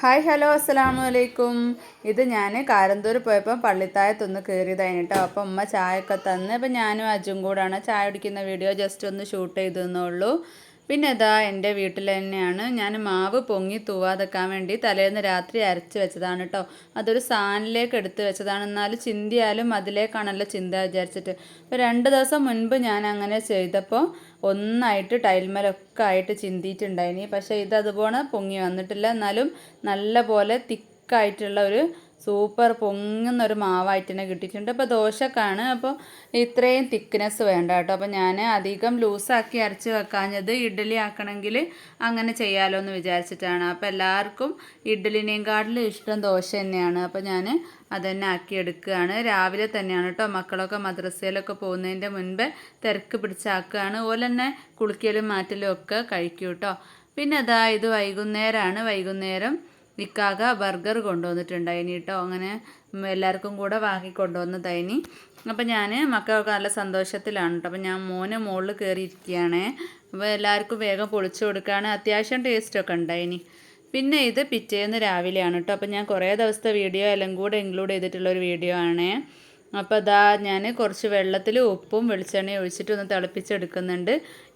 Hi hello അസ്സലാമു അലൈക്കും. ഇത് ഞാൻ കാരന്തൂർ പോയപ്പോൾ പള്ളിത്തായത്തൊന്ന് കയറിയതായിരുന്നു കേട്ടോ. അപ്പോൾ ഉമ്മ ചായയൊക്കെ തന്ന് അപ്പോൾ ഞാനും അജും കൂടാണ് ചായ കുടിക്കുന്ന വീഡിയോ ജസ്റ്റ് ഒന്ന് ഷൂട്ട് ചെയ്തെന്നുള്ളൂ. പിന്നെ ഇതാ എൻ്റെ വീട്ടിൽ തന്നെയാണ് ഞാൻ മാവ് പൊങ്ങി തൂവാതെക്കാൻ വേണ്ടി തലേന്ന് രാത്രി അരച്ച് വെച്ചതാണ് കേട്ടോ. അതൊരു സാനിലേക്ക് എടുത്ത് വെച്ചതാണ്, എന്നാലും ചിന്തിയാലും അതിലേക്കാണല്ലോ ചിന്ത വിചാരിച്ചിട്ട്. അപ്പോൾ 2 ദിവസം മുൻപ് ഞാൻ അങ്ങനെ ചെയ്തപ്പോൾ ഒന്നായിട്ട് ടൈൽമേലൊക്കെ ആയിട്ട് ചിന്തിയിട്ടുണ്ടായിനി. പക്ഷേ ഇതതുപോലെ പൊങ്ങി വന്നിട്ടില്ല, എന്നാലും നല്ല പോലെ തിക്കായിട്ടുള്ള ഒരു സൂപ്പർ പൊങ്ങുന്നൊരു മാവായിട്ട് തന്നെ കിട്ടിയിട്ടുണ്ട്. അപ്പോൾ ദോശക്കാണ്, അപ്പോൾ ഇത്രയും തിക്നെസ് വേണ്ട കേട്ടോ. അപ്പോൾ ഞാൻ അധികം ലൂസാക്കി അരച്ച് വെക്കാഞ്ഞത് ഇഡ്ഡലി ആക്കണമെങ്കിൽ അങ്ങനെ ചെയ്യാമല്ലോ എന്ന് വിചാരിച്ചിട്ടാണ്. അപ്പോൾ എല്ലാവർക്കും ഇഡ്ഡലിനെയും കാട്ടിലും ഇഷ്ടം ദോശ തന്നെയാണ്. അപ്പോൾ ഞാൻ അതുതന്നെ ആക്കിയെടുക്കുകയാണ്. രാവിലെ തന്നെയാണ് കേട്ടോ, മക്കളൊക്കെ മദ്രസയിലൊക്കെ പോകുന്നതിൻ്റെ മുൻപേ തിരക്ക് പിടിച്ചാക്കുകയാണ്. ഓല് തന്നെ കുളിക്കലും മാറ്റലും ഒക്കെ കഴിക്കും കേട്ടോ. പിന്നെ അതാ ഇത് വൈകുന്നേരമാണ്. വൈകുന്നേരം ഇക്കാക ബർഗർ കൊണ്ടുവന്നിട്ടുണ്ടായിനി കേട്ടോ. അങ്ങനെ എല്ലാവർക്കും കൂടെ വാങ്ങി കൊണ്ടുവന്നതായിനി. അപ്പോൾ ഞാൻ മക്കളൊക്കെ നല്ല സന്തോഷത്തിലാണ് കേട്ടോ. അപ്പോൾ ഞാൻ മുകളിൽ കയറിയിരിക്കുകയാണ്. അപ്പോൾ എല്ലാവർക്കും വേഗം പൊളിച്ചു കൊടുക്കുകയാണ്. അത്യാവശ്യം ടേസ്റ്റൊക്കെ ഉണ്ടായിനി. പിന്നെ ഇത് പിറ്റേന്ന് രാവിലെയാണ് കേട്ടോ. അപ്പോൾ ഞാൻ കുറേ ദിവസത്തെ വീഡിയോ എല്ലാം കൂടെ ഇൻക്ലൂഡ് ചെയ്തിട്ടുള്ളൊരു വീഡിയോ ആണ്. അപ്പോൾ അതാ ഞാൻ കുറച്ച് വെള്ളത്തിൽ ഉപ്പും വെളിച്ചെണ്ണയും ഒഴിച്ചിട്ട് ഒന്ന് തിളപ്പിച്ചെടുക്കുന്നുണ്ട്.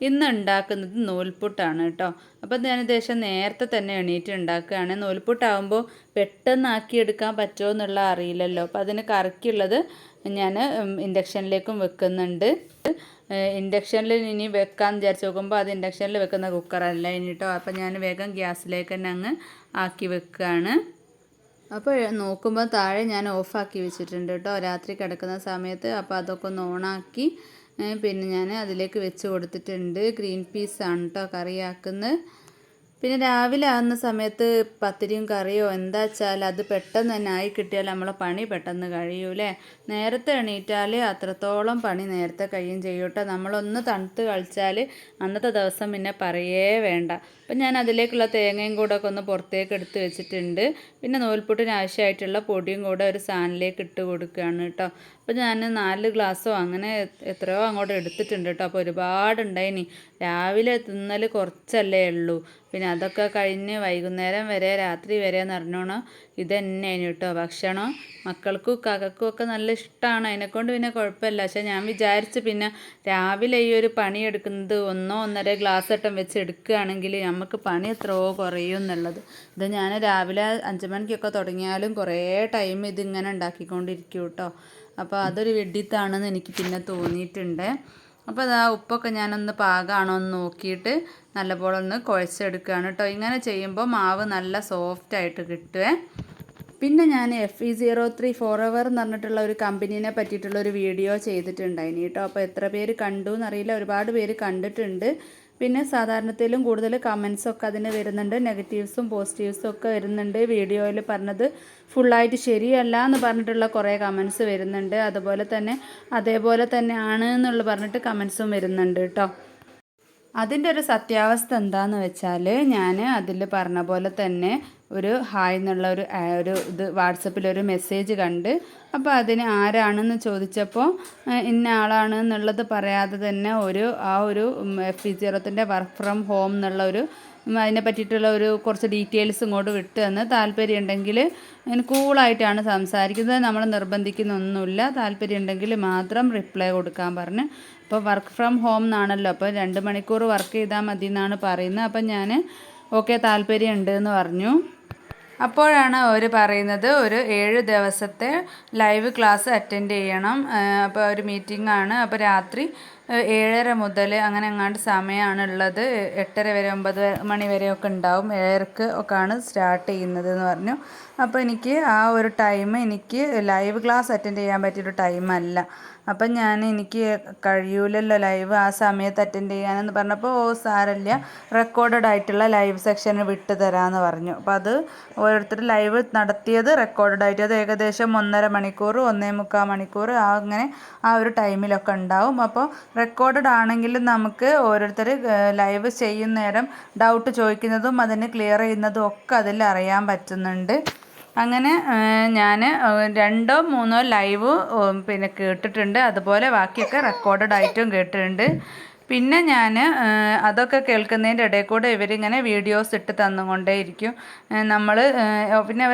ഇന്ന് ഉണ്ടാക്കുന്നത് നൂൽപുട്ടാണ് കേട്ടോ. അപ്പോൾ ഞാൻ ദേശം നേരത്തെ തന്നെ എണീറ്റ് ഉണ്ടാക്കുകയാണ്. നൂൽപുട്ടാകുമ്പോൾ പെട്ടെന്നാക്കിയെടുക്കാൻ പറ്റുമോ എന്നുള്ള അറിയില്ലല്ലോ. അപ്പോൾ അതിന് കറക്കിയുള്ളത് ഞാൻ ഇൻഡക്ഷനിലേക്കും വെക്കുന്നുണ്ട്. ഇൻഡക്ഷനിൽ ഇനി വെക്കാമെന്ന് വിചാരിച്ച് നോക്കുമ്പോൾ അത് ഇൻഡക്ഷനിൽ വെക്കുന്ന കുക്കറല്ല ഇനി കേട്ടോ. അപ്പോൾ ഞാൻ വേഗം ഗ്യാസിലേക്ക് തന്നെ അങ്ങ് ആക്കി വെക്കുകയാണ്. അപ്പോൾ നോക്കുമ്പോൾ താഴെ ഞാൻ ഓഫാക്കി വെച്ചിട്ടുണ്ട് കേട്ടോ, രാത്രി കിടക്കുന്ന സമയത്ത്. അപ്പോൾ അതൊക്കെ ഒന്ന് ഓണാക്കി പിന്നെ ഞാൻ അതിലേക്ക് വെച്ച് കൊടുത്തിട്ടുണ്ട്. ഗ്രീൻ പീസാണ് കേട്ടോ കറിയാക്കുന്നത്. പിന്നെ രാവിലെ ആകുന്ന സമയത്ത് പത്തിരിയും കറിയോ എന്താ വെച്ചാൽ അത് പെട്ടെന്ന് തന്നെ ആയി കിട്ടിയാൽ നമ്മളെ പണി പെട്ടെന്ന് കഴിയൂലേ. നേരത്തെ എണീറ്റാൽ അത്രത്തോളം പണി നേരത്തെ കഴിയും ചെയ്യും കേട്ടോ. നമ്മളൊന്ന് തണുത്ത് കളിച്ചാൽ അന്നത്തെ ദിവസം പിന്നെ പറയേ വേണ്ട. അപ്പം ഞാൻ അതിലേക്കുള്ള തേങ്ങയും കൂടെ ഒക്കെ ഒന്ന് പുറത്തേക്ക് എടുത്ത് വെച്ചിട്ടുണ്ട്. പിന്നെ നൂൽപുട്ടിന് ആവശ്യമായിട്ടുള്ള പൊടിയും കൂടെ ഒരു സാനിലേക്ക് ഇട്ട് കൊടുക്കുകയാണ് കേട്ടോ. അപ്പോൾ ഞാൻ 4 ഗ്ലാസ്സോ അങ്ങനെ എത്രയോ അങ്ങോട്ട് എടുത്തിട്ടുണ്ട് കേട്ടോ. അപ്പോൾ ഒരുപാടുണ്ടായിനി. രാവിലെ തിന്നൽ കുറച്ചല്ലേ ഉള്ളൂ. പിന്നെ അതൊക്കെ കഴിഞ്ഞ് വൈകുന്നേരം വരെ രാത്രി വരെ എന്ന് പറഞ്ഞോണം ഇത് തന്നെയാണ് കേട്ടോ ഭക്ഷണം. മക്കൾക്കും കകക്കും ഒക്കെ നല്ല ഇഷ്ടമാണ്, അതിനെക്കൊണ്ട് പിന്നെ കുഴപ്പമില്ല. പക്ഷേ ഞാൻ വിചാരിച്ച് പിന്നെ രാവിലെ ഈ ഒരു പണി എടുക്കുന്നത് 1-1.5 ഗ്ലാസ് വട്ടം വെച്ച് എടുക്കുകയാണെങ്കിൽ നമുക്ക് പണി എത്രയോ കുറയും എന്നുള്ളത്. ഇത് ഞാൻ രാവിലെ 5 മണിക്കൊക്കെ തുടങ്ങിയാലും കുറേ ടൈം ഇതിങ്ങനെ ഉണ്ടാക്കിക്കൊണ്ടിരിക്കും കേട്ടോ. അപ്പോൾ അതൊരു വെഡിത്താണെന്ന് എനിക്ക് പിന്നെ തോന്നിയിട്ടുണ്ട്. അപ്പോൾ അതാ ഉപ്പൊക്കെ ഞാനൊന്ന് പാകമാണോ എന്ന് നോക്കിയിട്ട് നല്ലപോലെ ഒന്ന് കുഴച്ചെടുക്കുകയാണ് കേട്ടോ. ഇങ്ങനെ ചെയ്യുമ്പോൾ മാവ് നല്ല സോഫ്റ്റായിട്ട് കിട്ടുമേ. പിന്നെ ഞാൻ FE03 ഫോറെവർ എന്ന് പറഞ്ഞിട്ടുള്ള ഒരു കമ്പനീനെ പറ്റിയിട്ടുള്ള ഒരു വീഡിയോ ചെയ്തിട്ടുണ്ടായിനി കേട്ടോ. അപ്പോൾ എത്ര പേര് കണ്ടു എന്നറിയില്ല, ഒരുപാട് പേര് കണ്ടിട്ടുണ്ട്. പിന്നെ സാധാരണത്തിലും കൂടുതൽ കമൻസൊക്കെ അതിന് വരുന്നുണ്ട്, നെഗറ്റീവ്സും പോസിറ്റീവ്സും ഒക്കെ വരുന്നുണ്ട്. വീഡിയോയിൽ പറഞ്ഞത് ഫുള്ളായിട്ട് ശരിയല്ല എന്ന് പറഞ്ഞിട്ടുള്ള കുറേ കമൻസ് വരുന്നുണ്ട്. അതേപോലെ തന്നെ ആണ് എന്നുള്ള പറഞ്ഞിട്ട് കമൻസും വരുന്നുണ്ട് കേട്ടോ. അതിൻ്റെ ഒരു സത്യാവസ്ഥ എന്താണെന്ന് വെച്ചാൽ ഞാൻ അതിൽ പറഞ്ഞ പോലെ തന്നെ ഒരു ഹായ് എന്നുള്ള ഒരു ഇത് വാട്സപ്പിലൊരു മെസ്സേജ് കണ്ട്. അപ്പോൾ അതിന് ആരാണെന്ന് ചോദിച്ചപ്പോൾ ഇന്ന ആളാണ് എന്നുള്ളത് പറയാതെ തന്നെ ആ ഒരു FE03 വർക്ക് ഫ്രം ഹോം എന്നുള്ള അതിനെ പറ്റിയിട്ടുള്ള കുറച്ച് ഡീറ്റെയിൽസ് ഇങ്ങോട്ട് വിട്ട് തന്ന്, താല്പര്യം ഉണ്ടെങ്കിൽ കൂളായിട്ടാണ് സംസാരിക്കുന്നത്, നമ്മൾ നിർബന്ധിക്കുന്നൊന്നുമില്ല, താല്പര്യം ഉണ്ടെങ്കിൽ മാത്രം റിപ്ലൈ കൊടുക്കാൻ പറഞ്ഞ്. അപ്പോൾ വർക്ക് ഫ്രം ഹോം എന്നാണല്ലോ, അപ്പോൾ 2 മണിക്കൂർ വർക്ക് ചെയ്താൽ മതി എന്നാണ് പറയുന്നത്. അപ്പം ഞാൻ ഓക്കെ താല്പര്യം ഉണ്ട് എന്ന് പറഞ്ഞു. അപ്പോഴാണ് അവർ പറയുന്നത് ഒരു 7 ദിവസത്തെ ലൈവ് ക്ലാസ് അറ്റൻഡ് ചെയ്യണം. അപ്പോൾ ഒരു മീറ്റിംഗ് ആണ്. അപ്പോൾ രാത്രി 7:30 മുതൽ അങ്ങനെ എങ്ങാണ്ട് സമയമാണുള്ളത്. 8:30 വരെ 9 മണി വരെയൊക്കെ ഉണ്ടാവും. 7:30 ഒക്കെയാണ് സ്റ്റാർട്ട് ചെയ്യുന്നത് എന്ന് പറഞ്ഞു. അപ്പോൾ എനിക്ക് ആ ഒരു ടൈം എനിക്ക് ലൈവ് ക്ലാസ് അറ്റൻഡ് ചെയ്യാൻ പറ്റിയൊരു ടൈമല്ല. അപ്പം എനിക്ക് കഴിയൂലല്ലോ ലൈവ് ആ സമയത്ത് അറ്റൻഡ് ചെയ്യാനെന്ന് പറഞ്ഞപ്പോൾ സാരമില്ല, റെക്കോർഡഡ് ആയിട്ടുള്ള ലൈവ് സെക്ഷൻ വിട്ട് തരാമെന്ന് പറഞ്ഞു. അപ്പോൾ അത് ഓരോരുത്തർ ലൈവ് നടത്തിയത് റെക്കോർഡഡ് ആയിട്ട് അത് ഏകദേശം 1.5 മണിക്കൂർ 1.25 മണിക്കൂർ അങ്ങനെ ആ ഒരു ടൈമിലൊക്കെ ഉണ്ടാവും. അപ്പോൾ റെക്കോർഡഡ് ആണെങ്കിലും നമുക്ക് ഓരോരുത്തർ ലൈവ് ചെയ്യുന്ന നേരം ഡൗട്ട് ചോദിക്കുന്നതും അതിന് ക്ലിയർ ചെയ്യുന്നതും ഒക്കെ അതിൽ അറിയാൻ പറ്റുന്നുണ്ട്. അങ്ങനെ ഞാൻ 2-3 ലൈവ് പിന്നെ കേട്ടിട്ടുണ്ട്. അതുപോലെ ബാക്കിയൊക്കെ റെക്കോർഡഡ് ആയിട്ടും കേട്ടിട്ടുണ്ട്. പിന്നെ ഞാൻ അതൊക്കെ കേൾക്കുന്നതിൻ്റെ ഇടയിൽ കൂടെ ഇവരിങ്ങനെ വീഡിയോസ് ഇട്ട് തന്നുകൊണ്ടേയിരിക്കും. നമ്മൾ പിന്നെ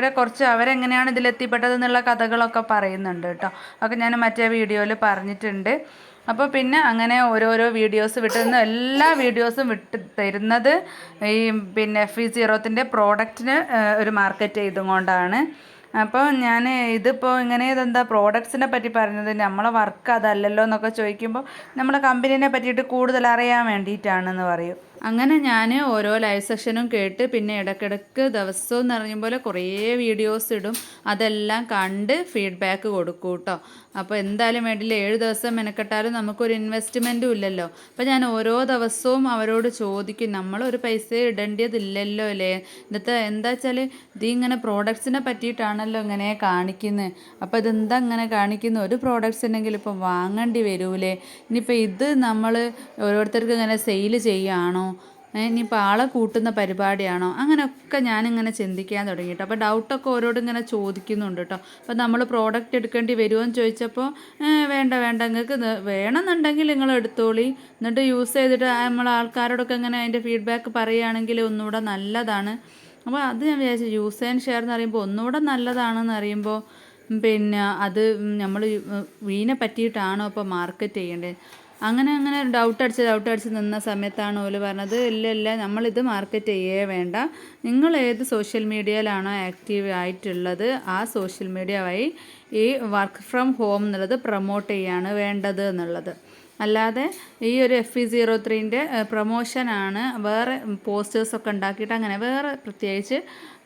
അവരെങ്ങനെയാണ് ഇതിലെത്തിപ്പെട്ടതെന്നുള്ള കഥകളൊക്കെ പറയുന്നുണ്ട് കേട്ടോ. അതൊക്കെ ഞാൻ മറ്റേ വീഡിയോയിൽ പറഞ്ഞിട്ടുണ്ട്. അപ്പോൾ പിന്നെ അങ്ങനെ ഓരോരോ വീഡിയോസ് വിട്ടുന്ന എല്ലാ വീഡിയോസും വിട്ട് തരുന്നത് ഈ പിന്നെ FE0ത്തിൻ്റെ പ്രോഡക്റ്റിന് ഒരു മാർക്കറ്റ് ചെയ്തും കൊണ്ടാണ്. അപ്പോൾ ഞാൻ ഇതിപ്പോൾ ഇങ്ങനെ ഇതെന്താ പ്രോഡക്ട്സിനെ പറ്റി പറഞ്ഞത്, നമ്മളെ വർക്ക് അതല്ലല്ലോ എന്നൊക്കെ ചോദിക്കുമ്പോൾ നമ്മളെ കമ്പനീനെ പറ്റിയിട്ട് കൂടുതൽ അറിയാൻ വേണ്ടിയിട്ടാണെന്ന് പറയും. അങ്ങനെ ഞാൻ ഓരോ ലൈവ് സെഷനും കേട്ട് പിന്നെ ഇടയ്ക്കിടയ്ക്ക് ദിവസവും എന്ന് പറയുമ്പോൾ കുറേ വീഡിയോസ് ഇടും. അതെല്ലാം കണ്ട് ഫീഡ്ബാക്ക് കൊടുക്കും കേട്ടോ. അപ്പോൾ എന്തായാലും വേണ്ടില്ല, 7 ദിവസം മെനക്കെട്ടാലും നമുക്കൊരു ഇൻവെസ്റ്റ്മെൻറ്റും ഇല്ലല്ലോ. അപ്പോൾ ഞാൻ ഓരോ ദിവസവും അവരോട് ചോദിക്കും, നമ്മളൊരു പൈസ ഇടേണ്ടതില്ലല്ലോ അല്ലേ. ഇന്നത്തെ എന്താ വെച്ചാൽ ഇതിങ്ങനെ പ്രോഡക്ട്സിനെ പറ്റിയിട്ടാണല്ലോ ഇങ്ങനെ കാണിക്കുന്നത്. അപ്പോൾ ഇതെന്താ ഇങ്ങനെ കാണിക്കുന്നത്, ഒരു പ്രോഡക്ട്സ് ഉണ്ടെങ്കിൽ ഇപ്പോൾ വാങ്ങേണ്ടി വരൂലേ. ഇനിയിപ്പോൾ ഇത് നമ്മൾ ഓരോരുത്തർക്ക് ഇങ്ങനെ സെയിൽ ചെയ്യുകയാണോ, ഇനിയിപ്പോൾ ആളെ കൂട്ടുന്ന പരിപാടിയാണോ, അങ്ങനെയൊക്കെ ഞാനിങ്ങനെ ചിന്തിക്കാൻ തുടങ്ങിയിട്ട്. അപ്പോൾ ഡൗട്ടൊക്കെ ഓരോട് ഇങ്ങനെ ചോദിക്കുന്നുണ്ട് കേട്ടോ. അപ്പോൾ നമ്മൾ പ്രോഡക്റ്റ് എടുക്കേണ്ടി വരുമോ എന്ന് ചോദിച്ചപ്പോൾ വേണ്ട നിങ്ങൾക്ക് വേണമെന്നുണ്ടെങ്കിൽ നിങ്ങൾ എടുത്തോളി, എന്നിട്ട് യൂസ് ചെയ്തിട്ട് നമ്മൾ ആൾക്കാരോടൊക്കെ ഇങ്ങനെ അതിൻ്റെ ഫീഡ്ബാക്ക് പറയുകയാണെങ്കിൽ ഒന്നുകൂടെ നല്ലതാണ്. അപ്പോൾ അത് ഞാൻ വിചാരിച്ചു, യൂസ് ആൻഡ് ഷെയർ എന്ന് പറയുമ്പോൾ ഒന്നുകൂടെ നല്ലതാണെന്ന് അറിയുമ്പോൾ പിന്നെ അത് നമ്മൾ വീനെ പറ്റിയിട്ടാണോ ഇപ്പോൾ മാർക്കറ്റ് ചെയ്യേണ്ടത്. അങ്ങനെ ഡൗട്ട് അടിച്ച് നിന്ന സമയത്താണ് ഓല് പറഞ്ഞത്, ഇല്ല നമ്മളിത് മാർക്കറ്റ് ചെയ്യേ വേണ്ട, നിങ്ങൾ ഏത് സോഷ്യൽ മീഡിയയിലാണോ ആക്റ്റീവ് ആയിട്ടുള്ളത് ആ സോഷ്യൽ മീഡിയ വഴി ഈ വർക്ക് ഫ്രം ഹോം എന്നുള്ളത് പ്രൊമോട്ട് ചെയ്യാണ് വേണ്ടത് എന്നുള്ളത്. അല്ലാതെ ഈ ഒരു FE03ൻ്റെ പ്രൊമോഷനാണ്, വേറെ പോസ്റ്റേഴ്സൊക്കെ ഉണ്ടാക്കിയിട്ട് അങ്ങനെ വേറെ പ്രത്യേകിച്ച്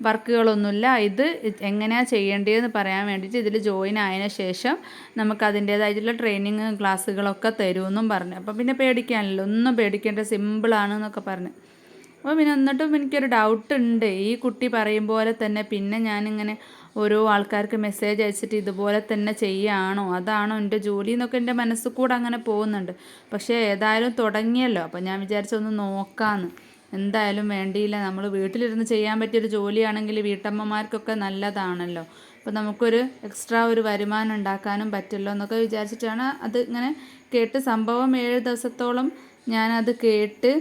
വർക്കുകളൊന്നുമില്ല. ഇത് എങ്ങനെയാണ് ചെയ്യേണ്ടതെന്ന് പറയാൻ വേണ്ടിയിട്ട് ഇതിൽ ജോയിൻ ആയതിനു ശേഷം നമുക്ക് അതിൻ്റേതായിട്ടുള്ള ട്രെയിനിങ് ക്ലാസ്സുകളൊക്കെ തരുമെന്നും പറഞ്ഞു. അപ്പോൾ പിന്നെ പേടിക്കാനില്ല, ഒന്നും പേടിക്കേണ്ട, സിമ്പിളാണെന്നൊക്കെ പറഞ്ഞു. അപ്പോൾ പിന്നെ എന്നിട്ടും എനിക്കൊരു ഡൗട്ട് ഉണ്ട്. ഈ കുട്ടി പറയും പോലെ തന്നെ പിന്നെ ഞാനിങ്ങനെ ഓരോ ആൾക്കാർക്ക് മെസ്സേജ് അയച്ചിട്ട് ഇതുപോലെ തന്നെ ചെയ്യുകയാണോ, അതാണോ എൻ്റെ ജോലി എന്നൊക്കെ എൻ്റെ മനസ്സിൽ കൂടെ അങ്ങനെ പോകുന്നുണ്ട്. പക്ഷേ ഏതായാലും തുടങ്ങിയല്ലോ, അപ്പോൾ ഞാൻ വിചാരിച്ചൊന്ന് നോക്കാമെന്ന്. എന്തായാലും വേണ്ടിയില്ല, നമ്മൾ വീട്ടിലിരുന്ന് ചെയ്യാൻ പറ്റിയൊരു ജോലിയാണെങ്കിൽ വീട്ടമ്മമാർക്കൊക്കെ നല്ലതാണല്ലോ. അപ്പോൾ നമുക്കൊരു എക്സ്ട്രാ ഒരു വരുമാനം ഉണ്ടാക്കാനും പറ്റുമല്ലോ എന്നൊക്കെ വിചാരിച്ചിട്ടാണ് അത് ഇങ്ങനെ കേട്ട്. സംഭവം 7 ദിവസത്തോളം ഞാനത് കേട്ട്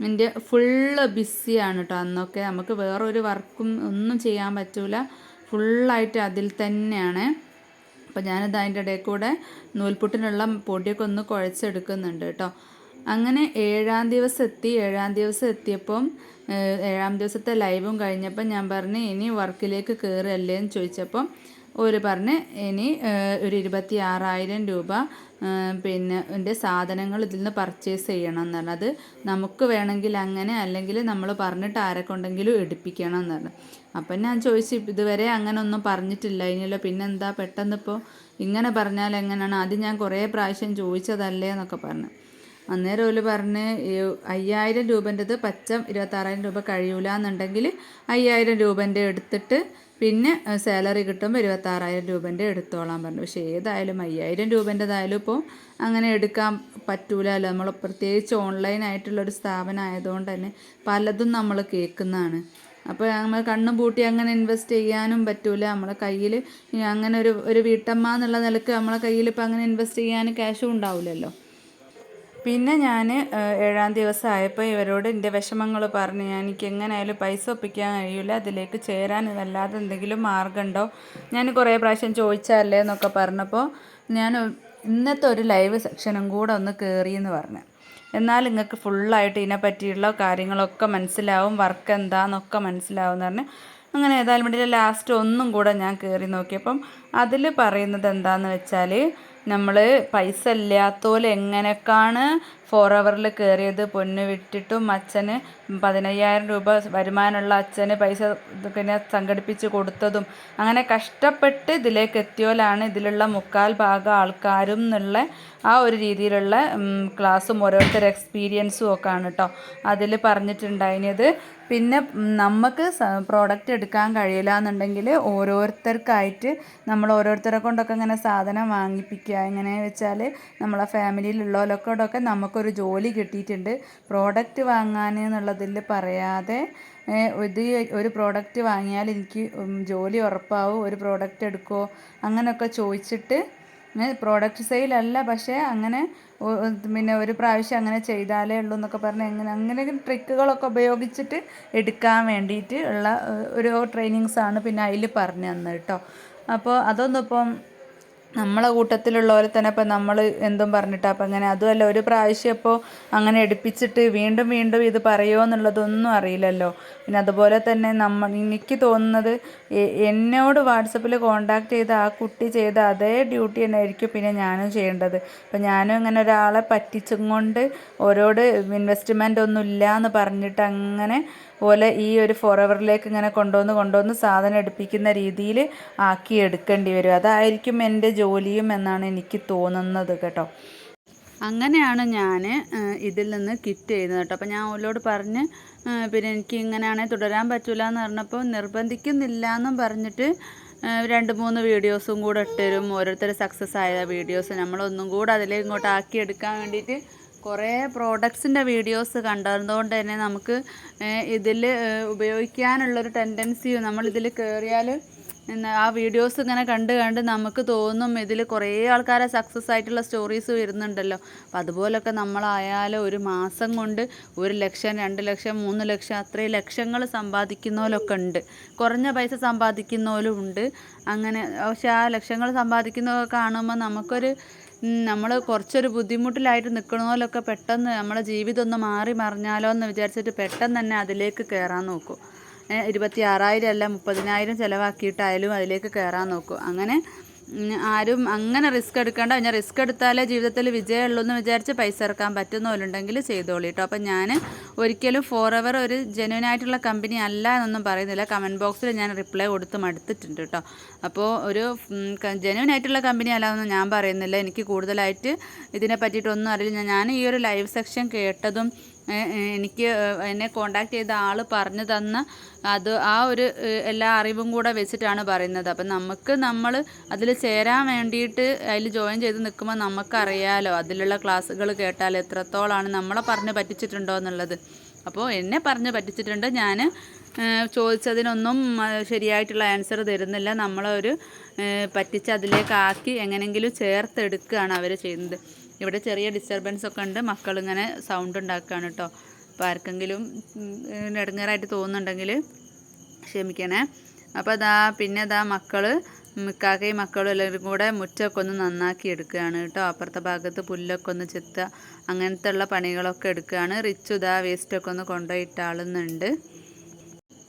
എൻ്റെ ഫുള്ള് ബിസിയാണ് കേട്ടോ. അന്നൊക്കെ നമുക്ക് വേറൊരു വർക്കും ഒന്നും ചെയ്യാൻ പറ്റില്ല, ഫുള്ളായിട്ട് അതിൽ തന്നെയാണ്. അപ്പോൾ ഞാനത് അതിൻ്റെ ഇടയിൽ കൂടെ നൂൽപുട്ടിനുള്ള പൊടിയൊക്കെ ഒന്ന് കുഴച്ചെടുക്കുന്നുണ്ട് കേട്ടോ. അങ്ങനെ 7-ാം ദിവസം എത്തിയപ്പം 7-ാം ദിവസത്തെ ലൈവും കഴിഞ്ഞപ്പം ഞാൻ പറഞ്ഞു ഇനി വർക്കിലേക്ക് കയറുകയല്ലേ എന്ന് ചോദിച്ചപ്പം ഒരു പറഞ്ഞ് ഇനി ഒരു 26,000 രൂപ പിന്നെ എൻ്റെ സാധനങ്ങൾ ഇതിൽ നിന്ന് പർച്ചേസ് ചെയ്യണം എന്ന് പറഞ്ഞത്. നമുക്ക് വേണമെങ്കിൽ അങ്ങനെ, അല്ലെങ്കിൽ നമ്മൾ പറഞ്ഞിട്ട് ആരെക്കൊണ്ടെങ്കിലും എടുപ്പിക്കണം എന്ന് പറഞ്ഞു. അപ്പം ഞാൻ ചോദിച്ചു, ഇതുവരെ അങ്ങനെ ഒന്നും പറഞ്ഞിട്ടില്ല ഇനിയല്ലോ, പിന്നെന്താ പെട്ടെന്ന് ഇപ്പോൾ ഇങ്ങനെ പറഞ്ഞാൽ എങ്ങനെയാണ്, ആദ്യം ഞാൻ കുറേ പ്രാവശ്യം ചോദിച്ചതല്ലേ എന്നൊക്കെ പറഞ്ഞു. അന്നേരം ഓല് പറഞ്ഞ് 5,000 രൂപൻ്റെത് പച്ച 26,000 രൂപ കഴിയൂല എന്നുണ്ടെങ്കിൽ 5,000 രൂപൻ്റെ എടുത്തിട്ട് പിന്നെ സാലറി കിട്ടുമ്പോൾ 26,000 രൂപൻ്റെ എടുത്തോളാൻ പറഞ്ഞു. പക്ഷേ ഏതായാലും 5,000 രൂപൻ്റെതായാലും ഇപ്പോൾ അങ്ങനെ എടുക്കാൻ പറ്റൂലല്ലോ. നമ്മൾ പ്രത്യേകിച്ച് ഓൺലൈനായിട്ടുള്ളൊരു സ്ഥാപനം ആയതുകൊണ്ട് തന്നെ പലതും നമ്മൾ കേൾക്കുന്നതാണ്. അപ്പോൾ നമ്മൾ കണ്ണും പൂട്ടി അങ്ങനെ ഇൻവെസ്റ്റ് ചെയ്യാനും പറ്റൂല. നമ്മളെ കയ്യിൽ അങ്ങനെ ഒരു വീട്ടമ്മ എന്നുള്ള നിലക്ക് നമ്മളെ കയ്യിൽ ഇപ്പോൾ അങ്ങനെ ഇൻവെസ്റ്റ് ചെയ്യാൻ ക്യാഷും ഉണ്ടാവില്ലല്ലോ. പിന്നെ ഞാൻ 7-ാം ദിവസം ആയപ്പോൾ ഇവരോട് എൻ്റെ വിഷമങ്ങൾ പറഞ്ഞ്, എനിക്ക് എങ്ങനെയായാലും പൈസ ഒപ്പിക്കാൻ കഴിയില്ല, അതിലേക്ക് ചേരാൻ വല്ലാതെ എന്തെങ്കിലും മാർഗമുണ്ടോ, ഞാൻ കുറേ പ്രാവശ്യം ചോദിച്ചല്ലേ എന്നൊക്കെ പറഞ്ഞപ്പോൾ ഞാൻ ഇന്നത്തെ ഒരു ലൈവ് സെക്ഷനും കൂടെ ഒന്ന് കയറിയെന്ന് പറഞ്ഞു. എന്നാൽ നിങ്ങൾക്ക് ഫുള്ളായിട്ട് ഇതിനെ പറ്റിയുള്ള കാര്യങ്ങളൊക്കെ മനസ്സിലാവും, വർക്ക് എന്താണെന്നൊക്കെ മനസ്സിലാവും എന്ന് പറഞ്ഞ് അങ്ങനെ ഏതായാലും വേണ്ടി ലാസ്റ്റ് ഒന്നും കൂടെ ഞാൻ കയറി നോക്കിയപ്പം അതിൽ പറയുന്നത് എന്താണെന്ന് വെച്ചാൽ, നമ്മൾ പൈസ ഇല്ലാത്തോലെ എങ്ങനെയൊക്കെയാണ് ഫോറവറിൽ കയറിയത്, പൊന്ന് വിറ്റിട്ടും അച്ഛന് 15,000 രൂപ വരുമാനമുള്ള അച്ഛന് പൈസ പിന്നെ സംഘടിപ്പിച്ച് കൊടുത്തതും അങ്ങനെ കഷ്ടപ്പെട്ട് ഇതിലേക്ക് എത്തിയോലാണ് ഇതിലുള്ള 3/4 ആൾക്കാരും എന്നുള്ള ആ ഒരു രീതിയിലുള്ള ക്ലാസ്സും ഓരോരുത്തരുടെ എക്സ്പീരിയൻസും ഒക്കെ ആണ് കേട്ടോ അതിൽ പറഞ്ഞിട്ടുണ്ടായിരുന്നത്. പിന്നെ നമുക്ക് പ്രോഡക്റ്റ് എടുക്കാൻ കഴിയില്ല എന്നുണ്ടെങ്കിൽ ഓരോരുത്തർക്കായിട്ട് നമ്മൾ ഓരോരുത്തരെ കൊണ്ടൊക്കെ ഇങ്ങനെ സാധനം വാങ്ങിപ്പിക്കുക. എങ്ങനെ വെച്ചാൽ നമ്മളെ ഫാമിലിയിലുള്ളവരൊക്കെ നമുക്കൊരു ജോലി കിട്ടിയിട്ടുണ്ട്. പ്രോഡക്റ്റ് വാങ്ങാൻ എന്നുള്ളതിൽ പറയാതെ ഇത് ഒരു പ്രോഡക്റ്റ് വാങ്ങിയാൽ എനിക്ക് ജോലി ഉറപ്പാവും, ഒരു പ്രോഡക്റ്റ് എടുക്കുമോ അങ്ങനെയൊക്കെ ചോദിച്ചിട്ട് പ്രോഡക്റ്റ് സെയിലല്ല, പക്ഷേ അങ്ങനെ പിന്നെ ഒരു പ്രാവശ്യം അങ്ങനെ ചെയ്താലേ ഉള്ളൂ എന്നൊക്കെ പറഞ്ഞ് അങ്ങനെ ട്രിക്കുകളൊക്കെ ഉപയോഗിച്ചിട്ട് എടുക്കാൻ വേണ്ടിയിട്ട് ഉള്ള ഒരു ട്രെയിനിങ്സാണ് പിന്നെ അതിൽ പറഞ്ഞു തന്നത് കേട്ടോ. അപ്പോൾ അതൊന്നും ഇപ്പം നമ്മളെ കൂട്ടത്തിലുള്ളവരെ തന്നെ ഇപ്പം നമ്മൾ എന്തും പറഞ്ഞിട്ടാണ് അപ്പം അങ്ങനെ അതുമല്ല ഒരു പ്രാവശ്യം ഇപ്പോൾ അങ്ങനെ എടുപ്പിച്ചിട്ട് വീണ്ടും വീണ്ടും ഇത് പറയുമോ എന്നുള്ളതൊന്നും അറിയില്ലല്ലോ. പിന്നെ അതുപോലെ തന്നെ എനിക്ക് തോന്നുന്നത് എന്നോട് വാട്സപ്പിൽ കോണ്ടാക്ട് ചെയ്ത ആ കുട്ടി ചെയ്ത അതേ ഡ്യൂട്ടി തന്നെ ആയിരിക്കും പിന്നെ ഞാനും ചെയ്യേണ്ടത്. അപ്പം ഞാനും ഇങ്ങനെ ഒരാളെ പറ്റിച്ചും കൊണ്ട് ഓരോട് ഇൻവെസ്റ്റ്മെൻ്റ് ഒന്നും ഇല്ല എന്ന് പറഞ്ഞിട്ട് അങ്ങനെ പോലെ ഈ ഒരു ഫോറവറിലേക്ക് ഇങ്ങനെ കൊണ്ടുവന്ന് സാധനം എടുപ്പിക്കുന്ന രീതിയിൽ ആക്കി എടുക്കേണ്ടി വരും. അതായിരിക്കും എൻ്റെ ജോലിയും എന്നാണ് എനിക്ക് തോന്നുന്നത് കേട്ടോ. അങ്ങനെയാണ് ഞാൻ ഇതിൽ നിന്ന് ക്വിറ്റ് ചെയ്യുന്നത് കേട്ടോ. അപ്പോൾ ഞാൻ അവളോട് പറഞ്ഞ് പിന്നെ എനിക്ക് ഇങ്ങനെയാണെങ്കിൽ തുടരാൻ പറ്റില്ല എന്ന് പറഞ്ഞപ്പോൾ നിർബന്ധിക്കുന്നില്ല എന്നും പറഞ്ഞിട്ട് 2-3 വീഡിയോസും കൂടെ ഇട്ടുതരും. ഓരോരുത്തർ സക്സസ് ആയ വീഡിയോസ് നമ്മളൊന്നും കൂടെ അതിലേക്ക് ഇങ്ങോട്ട് ആക്കിയെടുക്കാൻ വേണ്ടിയിട്ട് കുറേ പ്രോഡക്ട്സിൻ്റെ വീഡിയോസ് കണ്ടതുകൊണ്ട് തന്നെ നമുക്ക് ഇതിൽ ഉപയോഗിക്കാനുള്ളൊരു ടെൻഡൻസി നമ്മളിതിൽ കയറിയാൽ ആ വീഡിയോസ് ഇങ്ങനെ കണ്ട് നമുക്ക് തോന്നും ഇതിൽ കുറേ ആൾക്കാരെ സക്സസ് ആയിട്ടുള്ള സ്റ്റോറീസ് വരുന്നുണ്ടല്ലോ. അപ്പം അതുപോലൊക്കെ നമ്മളായാലും ഒരു മാസം കൊണ്ട് 1 ലക്ഷം 2 ലക്ഷം 3 ലക്ഷം അത്രയും ലക്ഷങ്ങൾ സമ്പാദിക്കുന്നവരൊക്കെ ഉണ്ട്. കുറഞ്ഞ പൈസ സമ്പാദിക്കുന്നവരും ഉണ്ട്. അങ്ങനെ പക്ഷെ ആ ലക്ഷങ്ങൾ സമ്പാദിക്കുന്നതൊക്കെ കാണുമ്പോൾ നമ്മൾ കുറച്ചൊരു ബുദ്ധിമുട്ടിലായിട്ട് നിൽക്കണമല്ലൊക്കെ പെട്ടെന്ന് നമ്മളെ ജീവിതം ഒന്ന് മാറി മറിഞ്ഞാലോ എന്ന് വിചാരിച്ചിട്ട് പെട്ടെന്ന് തന്നെ അതിലേക്ക് കയറാൻ നോക്കും. 26,000 അല്ല 30,000 ചിലവാക്കിയിട്ടായാലും അതിലേക്ക് കയറാൻ നോക്കും. അങ്ങനെ ആരും അങ്ങനെ റിസ്ക് എടുക്കേണ്ട. ഞാൻ റിസ്ക് എടുത്താലേ ജീവിതത്തിൽ വിജയമുള്ളൂ എന്ന് വിചാരിച്ച് പൈസ ഇറക്കാൻ പറ്റുന്നവരുണ്ടെങ്കിൽ ചെയ്തോളൂ കേട്ടോ. അപ്പം ഞാൻ ഒരിക്കലും ഫോറെവർ ഒരു ജെന്യുവനായിട്ടുള്ള കമ്പനി അല്ല എന്നൊന്നും പറയുന്നില്ല. കമൻറ്റ് ബോക്സിൽ ഞാൻ റിപ്ലൈ കൊടുത്ത് മടുത്തിട്ടുണ്ട് കേട്ടോ. അപ്പോൾ ഒരു ജെന്യുവനായിട്ടുള്ള കമ്പനി അല്ല എന്ന് ഞാൻ പറയുന്നില്ല. എനിക്ക് കൂടുതലായിട്ട് ഇതിനെ പറ്റിയിട്ടൊന്നും അറിയില്ല. ഞാൻ ഈ ഒരു ലൈവ് സെക്ഷൻ കേട്ടതും എന്നെ കോണ്ടാക്ട് ചെയ്ത ആൾ പറഞ്ഞു തന്ന ആ ഒരു എല്ലാ അറിവും കൂടെ വെച്ചിട്ടാണ് പറയുന്നത്. അപ്പം നമ്മൾ അതിൽ ചേരാൻ വേണ്ടിയിട്ട് അതിൽ ജോയിൻ ചെയ്ത് നിൽക്കുമ്പോൾ നമുക്കറിയാലോ അതിലുള്ള ക്ലാസ്സുകൾ കേട്ടാൽ എത്രത്തോളമാണ് നമ്മളെ പറഞ്ഞ് പറ്റിച്ചിട്ടുണ്ടോ എന്നുള്ളത്. അപ്പോൾ എന്നെ പറഞ്ഞ് പറ്റിച്ചിട്ടുണ്ട്. ഞാൻ ചോദിച്ചതിനൊന്നും ശരിയായിട്ടുള്ള ആൻസർ തരുന്നില്ല. നമ്മളൊരു പറ്റിച്ച് അതിലേക്കാക്കി എങ്ങനെയെങ്കിലും ചേർത്തെടുക്കുകയാണ് അവർ ചെയ്യുന്നത്. ഇവിടെ ചെറിയ ഡിസ്റ്റർബൻസ് ഒക്കെ ഉണ്ട്. മക്കളിങ്ങനെ സൗണ്ട് ഉണ്ടാക്കുകയാണ് കേട്ടോ. അപ്പോൾ ആർക്കെങ്കിലും ഇടങ്ങേറായിട്ട് തോന്നുന്നുണ്ടെങ്കിൽ ക്ഷമിക്കണേ. അപ്പോൾ പിന്നെ മക്കൾ മിക്കാക്കയും മക്കളും എല്ലാവരും കൂടെ മുറ്റമൊക്കെ ഒന്ന് നന്നാക്കി എടുക്കുകയാണ് കേട്ടോ. അപ്പുറത്തെ ഭാഗത്ത് പുല്ലൊക്കെ ഒന്ന് ചെത്തുക അങ്ങനത്തെ ഉള്ള പണികളൊക്കെ എടുക്കുകയാണ്. റിച്ചു വേസ്റ്റൊക്കെ ഒന്ന് കൊണ്ടുപോയിട്ടാളുന്നുണ്ട്.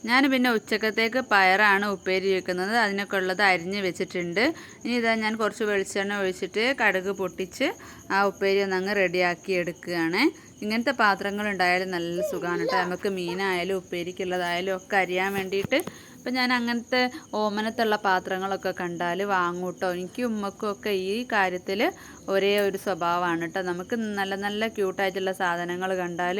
ഞാൻ പിന്നെ ഉച്ചക്കത്തേക്ക് പയറാണ് ഉപ്പേരി വെക്കുന്നത്. അതിനൊക്കെ ഉള്ളത് അരിഞ്ഞ് വെച്ചിട്ടുണ്ട്. ഇനി ഞാൻ കുറച്ച് വെളിച്ചെണ്ണ ഒഴിച്ചിട്ട് കടുക് പൊട്ടിച്ച് ആ ഉപ്പേരി ഒന്നങ്ങ് റെഡിയാക്കി എടുക്കുകയാണ്. ഇങ്ങനത്തെ പാത്രങ്ങൾ ഉണ്ടായാലും നല്ല സുഖമാണ് കേട്ടോ. നമുക്ക് മീനായാലും ഉപ്പേരിക്കുള്ളതായാലും ഒക്കെ അരിയാൻ വേണ്ടിയിട്ട്. അപ്പം ഞാൻ അങ്ങനത്തെ ഓമനത്തുള്ള പാത്രങ്ങളൊക്കെ കണ്ടാൽ വാങ്ങും കേട്ടോ. എനിക്കും ഉമ്മക്കും ഒക്കെ ഈ കാര്യത്തിൽ ഒരേ ഒരു സ്വഭാവമാണ് കേട്ടോ. നമുക്ക് നല്ല നല്ല ക്യൂട്ടായിട്ടുള്ള സാധനങ്ങൾ കണ്ടാൽ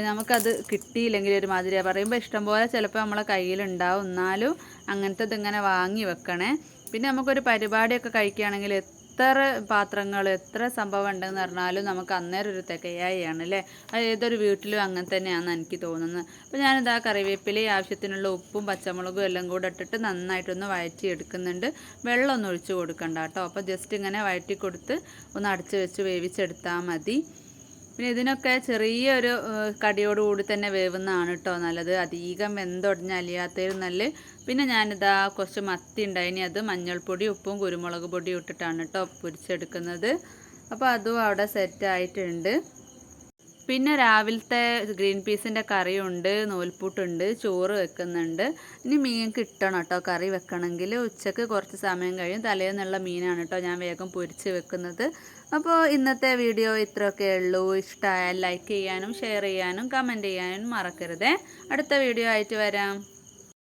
നമുക്കത് കിട്ടിയില്ലെങ്കിൽ ഒരുമാതിരി പറയുമ്പോൾ ഇഷ്ടംപോലെ ചിലപ്പോൾ നമ്മളെ കയ്യിലുണ്ടാവും. എന്നാലും അങ്ങനത്തെ ഇതിങ്ങനെ വാങ്ങി വെക്കണേ. പിന്നെ നമുക്കൊരു പരിപാടിയൊക്കെ കഴിക്കുകയാണെങ്കിൽ എത്ര പാത്രങ്ങൾ എത്ര സംഭവം ഉണ്ടെന്ന് പറഞ്ഞാലും നമുക്ക് അന്നേരം ഒരു തികയായാണ് അല്ലേ. അത് ഏതൊരു വീട്ടിലും അങ്ങനെ തന്നെയാണെന്ന് എനിക്ക് തോന്നുന്നത്. അപ്പോൾ ഞാനിതാ കറിവേപ്പിലയും ആവശ്യത്തിനുള്ള ഉപ്പും പച്ചമുളകും എല്ലാം കൂടെ ഇട്ടിട്ട് നന്നായിട്ടൊന്ന് വഴറ്റി എടുക്കുന്നുണ്ട്. വെള്ളമൊന്നും ഒഴിച്ച് കൊടുക്കണ്ട കേട്ടോ. അപ്പോൾ ജസ്റ്റ് ഇങ്ങനെ വഴറ്റി കൊടുത്ത് ഒന്ന് അടച്ച് വെച്ച് വേവിച്ചെടുത്താൽ മതി. പിന്നെ ഇതിനൊക്കെ ചെറിയൊരു കടിയോടുകൂടി തന്നെ വേവുന്നതാണ് കേട്ടോ നല്ലത്. അധികം വെന്തൊടഞ്ഞ അലിയാത്തതിലും നല്ല. പിന്നെ ഞാനിതാ കുറച്ച് മത്തി ഉണ്ടായിനി, അത് മഞ്ഞൾപ്പൊടി ഉപ്പും കുരുമുളക് പൊടിയും ഇട്ടിട്ടാണ് കേട്ടോ പൊരിച്ചെടുക്കുന്നത്. അപ്പോൾ അതും അവിടെ സെറ്റായിട്ടുണ്ട്. പിന്നെ രാവിലത്തെ ഗ്രീൻ പീസിൻ്റെ കറിയുണ്ട്, നൂൽപ്പുട്ടുണ്ട്, ചോറ് വെക്കുന്നുണ്ട്. ഇനി മീൻ കിട്ടണം കേട്ടോ. കറി വെക്കണമെങ്കിൽ ഉച്ചക്ക് കുറച്ച് സമയം കഴിയും. തലേന്നുള്ള മീനാണ് കേട്ടോ ഞാൻ വേഗം പൊരിച്ച് വെക്കുന്നത്. അപ്പോൾ ഇന്നത്തെ വീഡിയോ ഇത്രയൊക്കെ ഉള്ളൂ. ഇഷ്ടമായാൽ ലൈക്ക് ചെയ്യാനും ഷെയർ ചെയ്യാനും കമൻറ്റ് ചെയ്യാനും മറക്കരുതേ. അടുത്ത വീഡിയോ ആയിട്ട് വരാം.